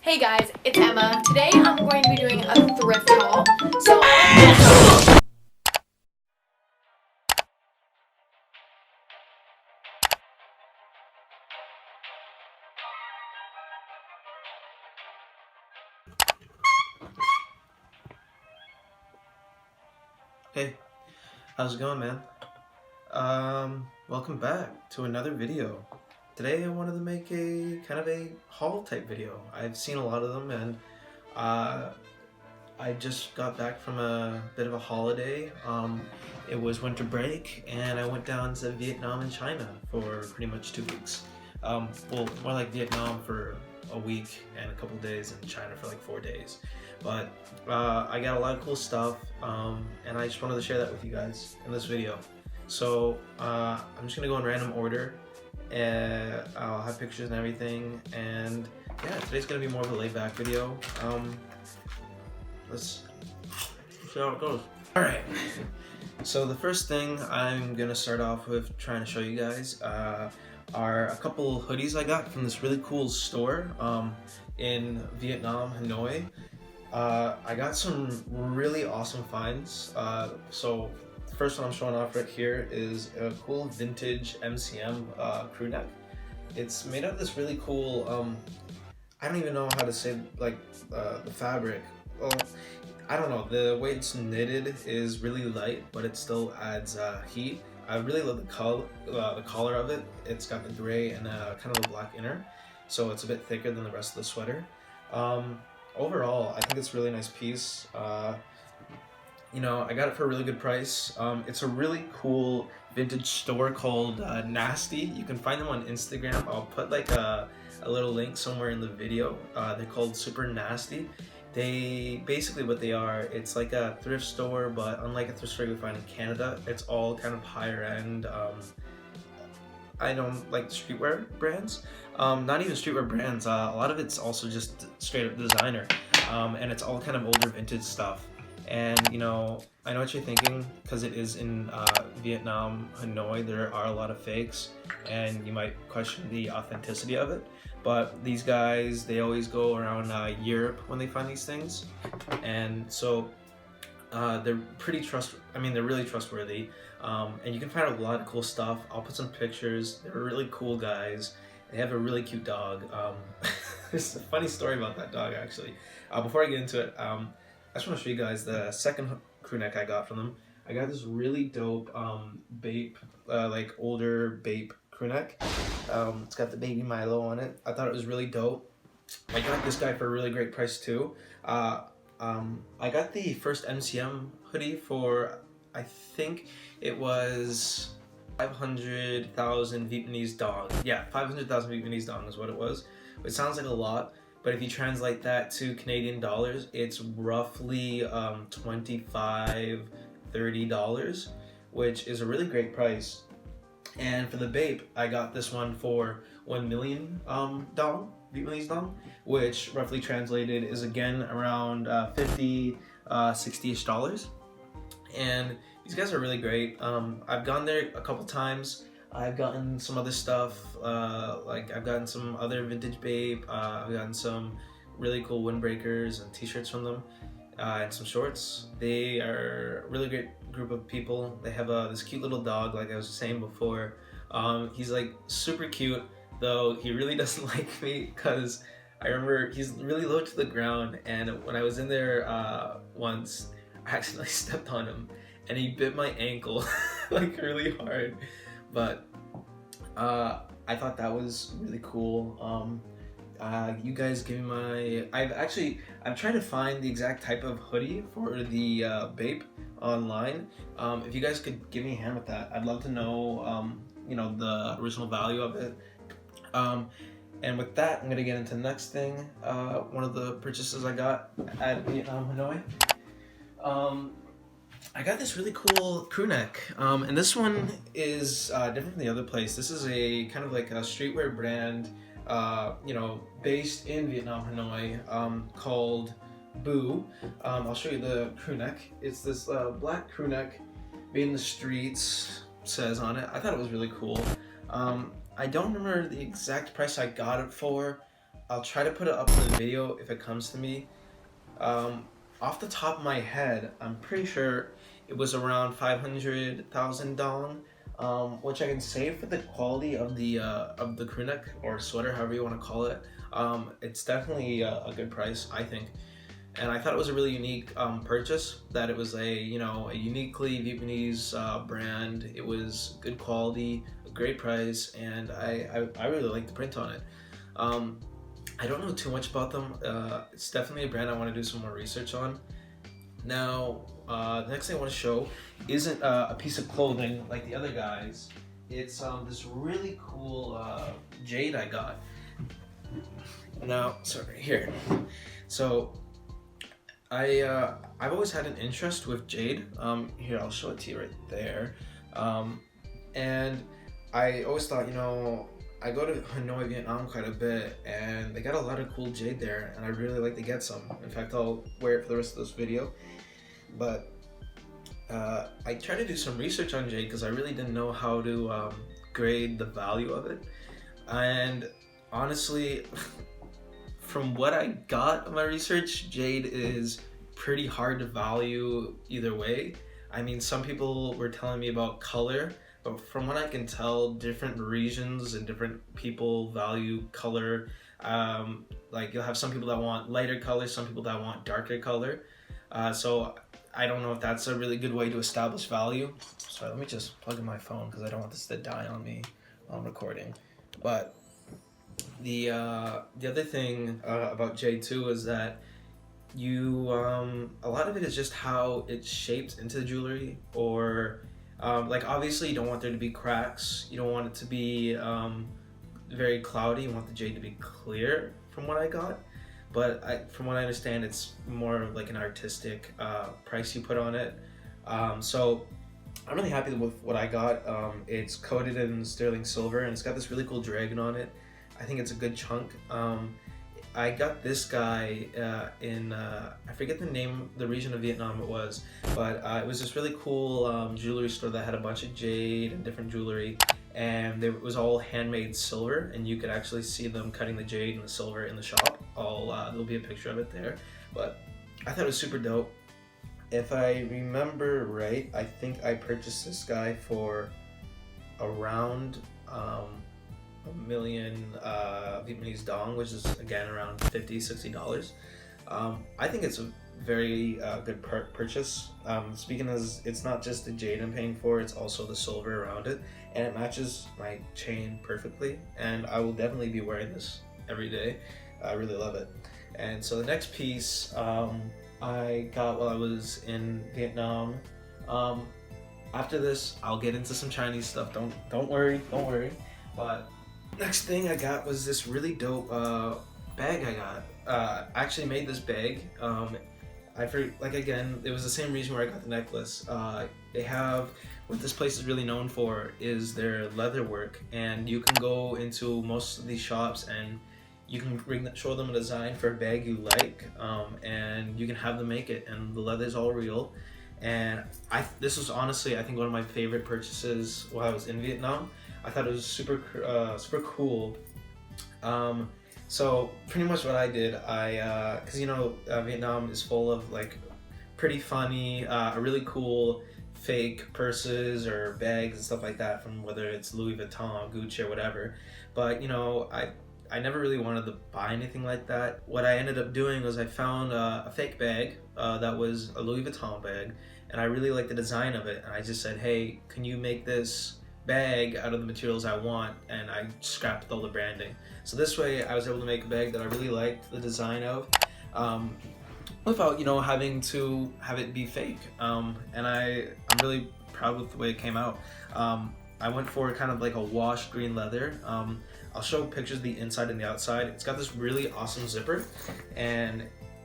Hey guys, it's Emma. Today I'm going to be doing a thrift haul. Hey, how's it going, man? Welcome back to another video. Today I wanted to make a kind of a haul type video. I've seen a lot of them, and uh, I just got back from a bit of a holiday. It was winter break, and I went down to Vietnam and China for pretty much 2 weeks. Well, more like Vietnam for a week and a couple days, and China for like 4 days. But I got a lot of cool stuff, and I just wanted to share that with you guys in this video. So I'm just gonna go in random order, and I'll have pictures and everything. And yeah, today's gonna be more of a laid back video. Let's see how it goes. All right. So the first thing I'm gonna start off with trying to show you guys are a couple hoodies I got from this really cool store in Vietnam, Hanoi. I got some really awesome finds. So the first one I'm showing off right here is a cool vintage MCM crew neck. It's made out of this really cool, I don't even know how to say like the fabric. Well, I don't know, the way it's knitted is really light, but it still adds heat. I really love the collar of it. It's got the gray and kind of a black inner, so it's a bit thicker than the rest of the sweater. Overall, I think it's a really nice piece. You know, I got it for a really good price. It's a really cool vintage store called Nasty. You can find them on Instagram. I'll put like a little link somewhere in the video. They're called Super Nasty. They basically what they are, it's like a thrift store, but unlike a thrift store you would find in Canada, it's all kind of higher end. I don't like streetwear brands. Not even streetwear brands. A lot of it's also just straight up designer, and it's all kind of older vintage stuff. And you know, I know what you're thinking, because it is in Vietnam, Hanoi. There are a lot of fakes, and you might question the authenticity of it. But these guys, they always go around Europe when they find these things, and so they're they're really trustworthy, and you can find a lot of cool stuff. I'll put some pictures. They're really cool guys. They have a really cute dog. There's a funny story about that dog, actually. Before I get into it, I just want to show you guys the second crew neck I got from them. I got this really dope Bape, like older Bape crew neck. It's got the baby Milo on it. I thought it was really dope. I got this guy for a really great price too. I got the first MCM hoodie for, I think it was 500,000 Vietnamese dong. Yeah, 500,000 Vietnamese dong is what it was. It sounds like a lot, but if you translate that to Canadian dollars, it's roughly $25, $30, which is a really great price. And for the Bape, I got this one for 1 million dong, Vietnamese dong, which roughly translated is again around 50, 60-ish dollars. And these guys are really great. I've gone there a couple times. I've gotten some other stuff, like I've gotten some other vintage Bape. I've gotten some really cool windbreakers and t-shirts from them, and some shorts. They are a really great group of people. They have this cute little dog, like I was saying before. He's like super cute, though he really doesn't like me, because I remember he's really low to the ground, and when I was in there once, I accidentally stepped on him and he bit my ankle like really hard. But I thought that was really cool. You guys give me I've tried to find the exact type of hoodie for the Bape online. If you guys could give me a hand with that, I'd love to know you know, the original value of it. And with that, I'm gonna get into the next thing. One of the purchases I got at Vietnam, Hanoi. I got this really cool crew neck, and this one is different from the other place. This is a kind of like a streetwear brand, you know, based in Vietnam, Hanoi, called Boo. I'll show you the crew neck. It's this black crew neck, made in the streets, says on it. I thought it was really cool. I don't remember the exact price I got it for. I'll try to put it up in the video if it comes to me. Off the top of my head, I'm pretty sure it was around 500,000 dong, which I can say for the quality of the crew neck or sweater, however you want to call it. It's definitely a good price, I think. And I thought it was a really unique purchase, that it was a uniquely Vietnamese brand. It was good quality, a great price, and I really like the print on it. I don't know too much about them. It's definitely a brand I want to do some more research on. Now, the next thing I want to show isn't a piece of clothing like the other guys. It's this really cool jade I got. Now, sorry, here. So, I've always had an interest with jade. Here, I'll show it to you right there. And I always thought, I go to Hanoi, Vietnam quite a bit, and they got a lot of cool jade there, and I really like to get some. In fact, I'll wear it for the rest of this video. But I tried to do some research on jade because I really didn't know how to grade the value of it. And honestly, from what I got of my research, jade is pretty hard to value either way. I mean, some people were telling me about color, but from what I can tell, different regions and different people value color. Like you'll have some people that want lighter color, some people that want darker color. So I don't know if that's a really good way to establish value. Sorry, let me just plug in my phone because I don't want this to die on me while I'm recording. But the other thing about jade too is that a lot of it is just how it's shaped into the jewelry, or like obviously you don't want there to be cracks, you don't want it to be very cloudy, you want the jade to be clear from what I got. But from what I understand, it's more like an artistic price you put on it. So I'm really happy with what I got. It's coated in sterling silver and it's got this really cool dragon on it. I think it's a good chunk. I got this guy in, I forget the region of Vietnam it was, but it was this really cool jewelry store that had a bunch of jade and different jewelry, and it was all handmade silver, and you could actually see them cutting the jade and the silver in the shop. There'll be a picture of it there, but I thought it was super dope. If I remember right, I think I purchased this guy for around $1 million Vietnamese dong, which is again around $50-$60. I think it's a very good purchase. Speaking as it's not just the jade I'm paying for, it's also the silver around it, and it matches my chain perfectly, and I will definitely be wearing this every day. I really love it. And so the next piece I got while I was in Vietnam. After this, I'll get into some Chinese stuff. Don't worry. But next thing I got was this really dope bag I got. I actually made this bag. Again, it was the same reason where I got the necklace. They have, what this place is really known for is their leather work, and you can go into most of these shops and you can show them a design for a bag you like, and you can have them make it, and the leather is all real. And this was honestly, I think, one of my favorite purchases while I was in Vietnam. I thought it was super cool. So pretty much what I did, because Vietnam is full of like pretty funny, really cool fake purses or bags and stuff like that, from whether it's Louis Vuitton, Gucci, or whatever. But I never really wanted to buy anything like that. What I ended up doing was I found a fake bag that was a Louis Vuitton bag, and I really liked the design of it, and I just said, hey, can you make this bag out of the materials I want? And I scrapped all the branding. So this way I was able to make a bag that I really liked the design of, without having to have it be fake. And I'm really proud with the way it came out. I went for kind of like a washed green leather. I'll show pictures of the inside and the outside. It's got this really awesome zipper, and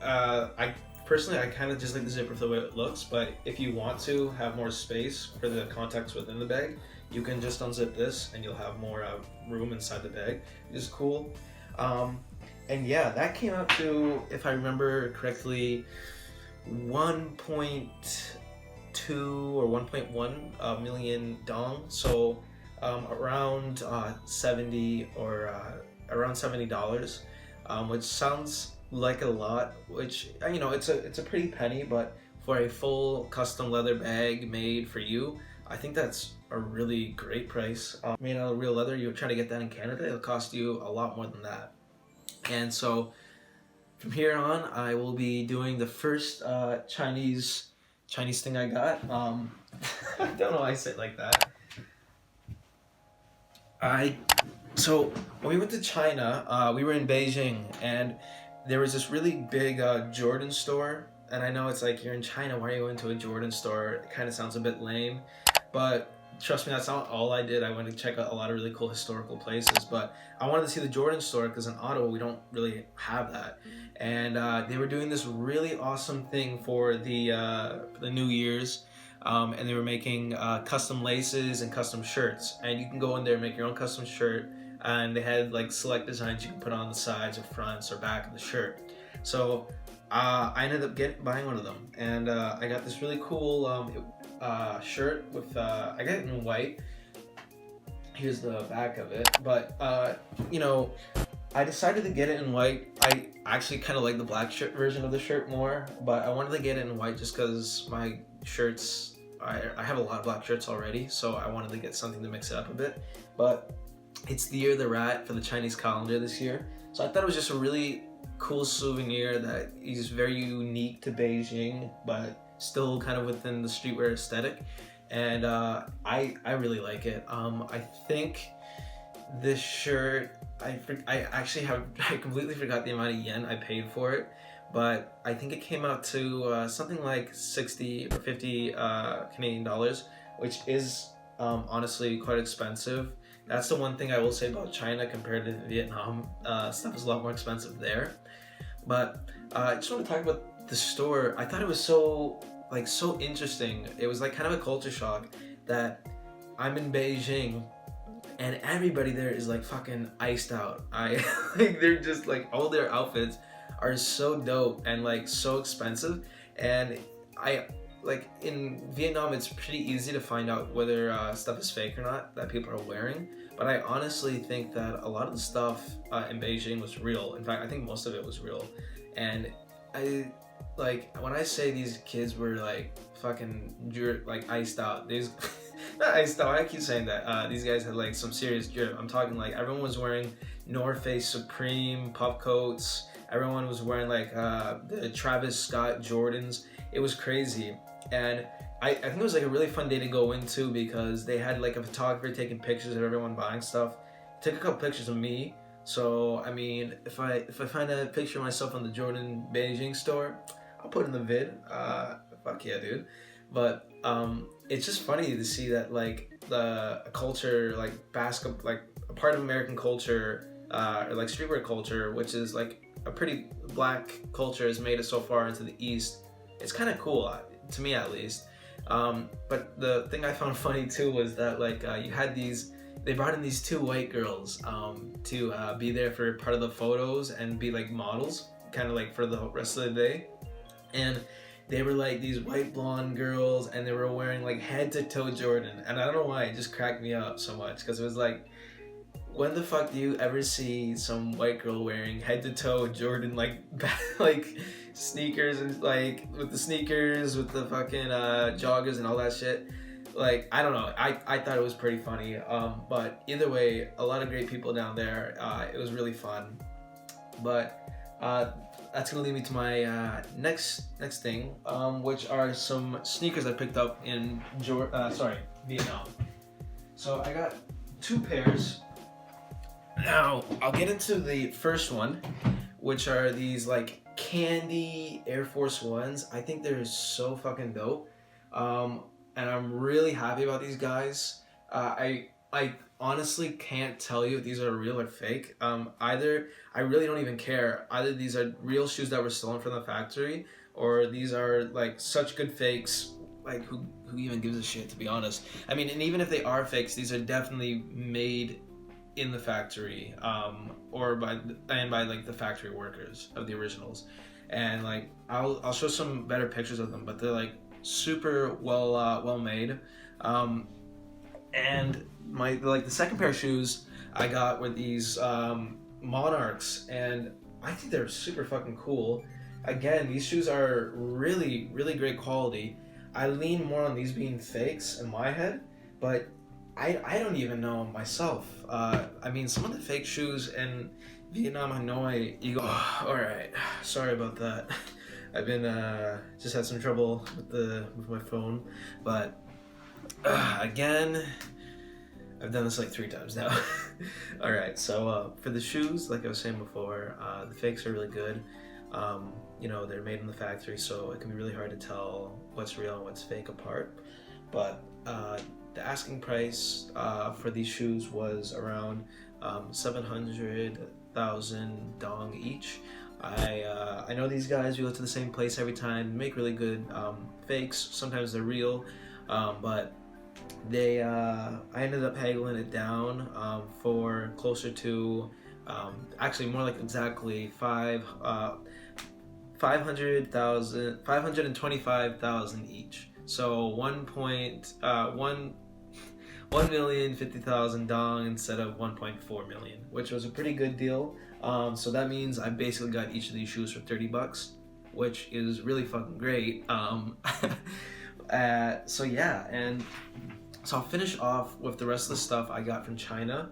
I kind of just like the zipper for the way it looks, but if you want to have more space for the contacts within the bag, you can just unzip this and you'll have more room inside the bag, which is cool. And yeah, that came out to, if I remember correctly, 1.2 or 1.1 million dong, so around 70 or around $70. which sounds like a lot, which, you know, it's a pretty penny, but for a full custom leather bag made for you, I think that's a really great price. Made out of real leather, you're trying to get that in Canada, it'll cost you a lot more than that. And so from here on, I will be doing the first Chinese thing I got. I don't know why I say it like that. So when we went to China, we were in Beijing, and there was this really big Jordan store. And I know it's like, you're in China, why are you going to a Jordan store? It kind of sounds a bit lame, but trust me, that's not all I did. I went to check out a lot of really cool historical places, but I wanted to see the Jordan store because in Ottawa we don't really have that. And they were doing this really awesome thing for the New Year's, and they were making custom laces and custom shirts. And you can go in there and make your own custom shirt, and they had like select designs you can put on the sides or fronts or back of the shirt. So I ended up buying one of them, and I got this really cool shirt with I got it in white. Here's the back of it, but you know, I decided to get it in white. I actually kind of like the black shirt version of the shirt more, but I wanted to get it in white just because my shirts, I have a lot of black shirts already, so I wanted to get something to mix it up a bit. But it's the Year of the Rat for the Chinese calendar this year, so I thought it was just a really cool souvenir that is very unique to Beijing, but still kind of within the streetwear aesthetic. And I really like it. I think this shirt, I completely forgot the amount of yen I paid for it, but I think it came out to something like 60 or 50 Canadian dollars, which is honestly quite expensive. That's the one thing I will say about China compared to Vietnam. Stuff is a lot more expensive there. But I just want to talk about the store. I thought it was so interesting. It was like kind of a culture shock that I'm in Beijing and everybody there is like fucking iced out. Like, they're just like, all their outfits are so dope and like so expensive. And like in Vietnam, it's pretty easy to find out whether stuff is fake or not that people are wearing. But I honestly think that a lot of the stuff in Beijing was real. In fact, I think most of it was real. And like, when I say these kids were like fucking like iced out, these not iced out, I keep saying that, these guys had like some serious drip. I'm talking like everyone was wearing North Face Supreme puff coats. Everyone was wearing like the Travis Scott Jordans. It was crazy. And I think it was like a really fun day to go into because they had like a photographer taking pictures of everyone buying stuff. Took a couple pictures of me. So I mean, if I find a picture of myself in the Jordan Beijing store, I'll put it in the vid. Fuck yeah, dude. But it's just funny to see that like the culture, like basketball, like a part of American culture, or like streetwear culture, which is like a pretty black culture, has made it so far into the East. It's kind of cool, to me at least. But the thing I found funny too was that like you had they brought in these two white girls to be there for part of the photos and be like models, kind of like for the rest of the day. And they were like these white blonde girls, and they were wearing like head to toe Jordan. And I don't know why, it just cracked me up so much, because it was like, when the fuck do you ever see some white girl wearing head to toe Jordan like sneakers, and like with the sneakers, with the fucking joggers and all that shit? Like, I don't know, I thought it was pretty funny. But either way, a lot of great people down there. It was really fun. But that's gonna lead me to my next thing, which are some sneakers I picked up in Vietnam. So I got two pairs. Now I'll get into the first one, which are these like candy Air Force Ones. I think they're so fucking dope, and I'm really happy about these guys. I honestly can't tell you if these are real or fake. Either, I really don't even care. Either these are real shoes that were stolen from the factory, or these are like such good fakes. Like, who even gives a shit, to be honest? I mean, and even if they are fakes, these are definitely made in the factory, or by like the factory workers of the originals. And like, I'll show some better pictures of them, but they're like super well made. And the second pair of shoes I got were these Monarchs, and I think they're super fucking cool. Again, these shoes are really, really great quality. I lean more on these being fakes in my head, but I don't even know myself. I mean, some of the fake shoes in Vietnam, Hanoi, you go, oh, all right, sorry about that. I've been, just had some trouble with my phone, but again, I've done this like 3 times now. All right, so for the shoes, like I was saying before, the fakes are really good. You know, they're made in the factory, so it can be really hard to tell what's real and what's fake apart. But the asking price for these shoes was around 700,000 dong each. I know these guys. We go to the same place every time. They make really good fakes. Sometimes they're real, but they I ended up haggling it down for closer to actually more like exactly 525,000 each. So 1,050,000 dong instead of 1.4 million, which was a pretty good deal. So that means I basically got each of these shoes for $30, which is really fucking great. So yeah, and so I'll finish off with the rest of the stuff I got from China.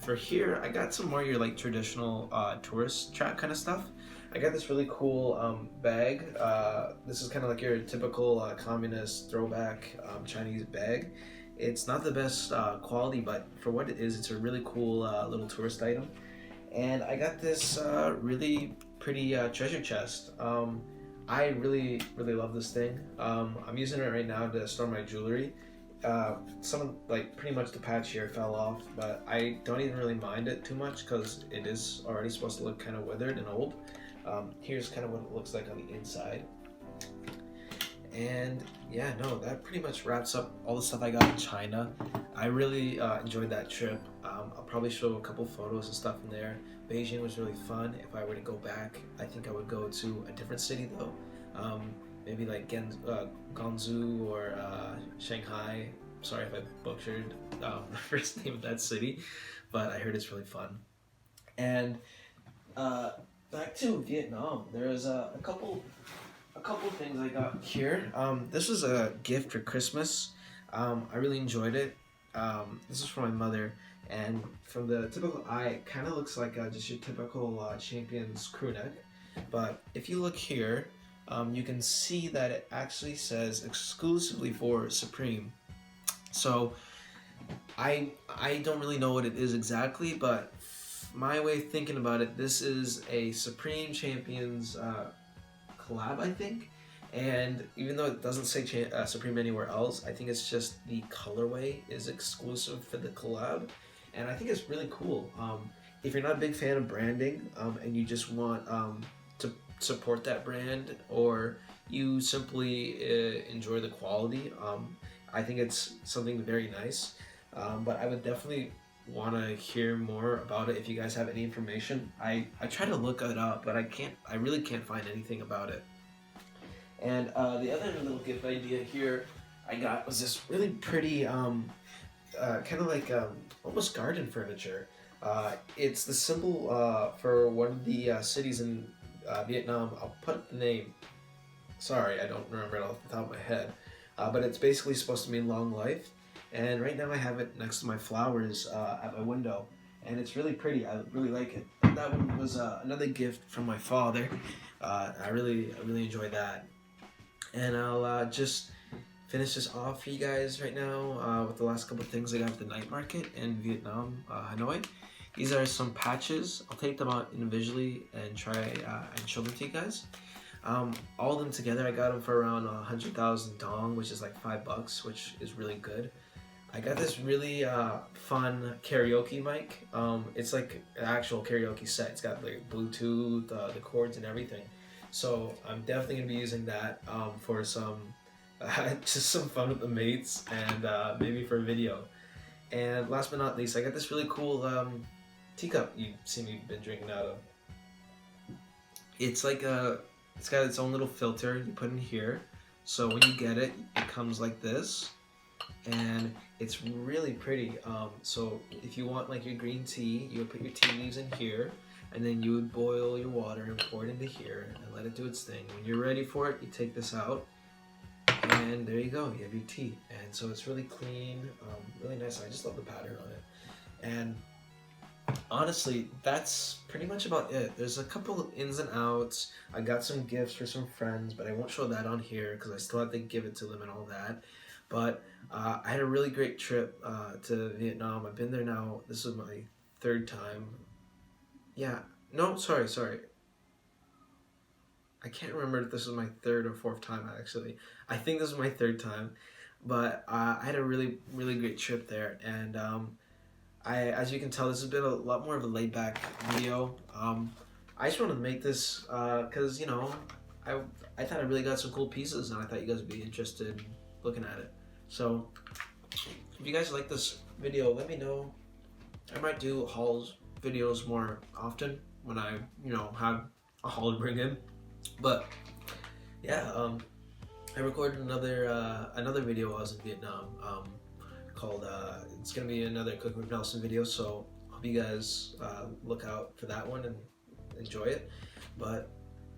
For here, I got some more your like traditional tourist trap kind of stuff. I got this really cool bag. This is kind of like your typical communist throwback Chinese bag. It's not the best quality, but for what it is, it's a really cool little tourist item. And I got this really pretty treasure chest. I really love this thing. I'm using it right now to store my jewelry. Some like pretty much the patch here fell off, but I don't even really mind it too much because it is already supposed to look kind of withered and old. Here's kind of what it looks like on the inside. And yeah, no, that pretty much wraps up all the stuff I got in China. I really enjoyed that trip. I'll probably show a couple photos and stuff in there. Beijing was really fun. If I were to go back, I think I would go to a different city though. Maybe like Guangzhou or Shanghai. Sorry if I butchered the first name of that city, but I heard it's really fun. And back to Vietnam, there's a couple things I got here. This was a gift for Christmas. I really enjoyed it. This is for my mother, and from the typical eye, it kind of looks like just your typical Champions crew neck. But if you look here, you can see that it actually says exclusively for Supreme. So I don't really know what it is exactly, but my way of thinking about it, this is a Supreme Champions collab, I think. And even though it doesn't say Supreme anywhere else, I think it's just the colorway is exclusive for the collab, and I think it's really cool. If you're not a big fan of branding and you just want to support that brand, or you simply enjoy the quality, I think it's something very nice. But I would definitely want to hear more about it if you guys have any information. I try to look it up, but I really can't find anything about it. And the other little gift idea here I got was this really pretty kind of like almost garden furniture. It's the symbol for one of the cities in Vietnam. I'll put the name. Sorry, I don't remember it off the top of my head. But it's basically supposed to mean long life. And right now I have it next to my flowers at my window. And it's really pretty. I really like it. And that one was another gift from my father. I really enjoyed that. And I'll just finish this off for you guys right now with the last couple of things I got at the night market in Vietnam, Hanoi. These are some patches. I'll take them out individually and try and show them to you guys. All of them together, I got them for around 100,000 dong, which is like $5, which is really good. I got this really fun karaoke mic. It's like an actual karaoke set. It's got like Bluetooth, the cords and everything. So I'm definitely gonna be using that for some just some fun with the mates and maybe for a video. And last but not least, I got this really cool teacup you've seen me been drinking out of. It's like it's got its own little filter you put in here. So when you get it, it comes like this, and it's really pretty. So if you want like your green tea, you put your tea leaves in here. and then you would boil your water and pour it into here and let it do its thing. When you're ready for it, you take this out, and there you go. You have your tea, and so it's really clean, really nice. I just love the pattern on it, and honestly, that's pretty much about it. There's a couple of ins and outs. I got some gifts for some friends, but I won't show that on here because I still have to give it to them and all that. But I had a really great trip to Vietnam. I've been there now. This is my third time. Yeah. No, sorry. I can't remember if this was my third or fourth time, actually. I think this is my third time. But I had a really, really great trip there. And as you can tell, this has been a lot more of a laid-back video. I just wanted to make this because, you know, I thought I really got some cool pieces, and I thought you guys would be interested in looking at it. So, if you guys like this video, let me know. I might do hauls videos more often when I, you know, have a haul to bring in. But yeah, I recorded another video while I was in Vietnam. Called it's gonna be another Cook with Nelson video, so hope you guys look out for that one and enjoy it. But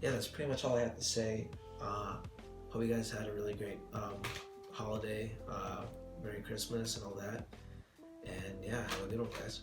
yeah, that's pretty much all I have to say. Hope you guys had a really great holiday, Merry Christmas and all that, and yeah, have a good one, guys.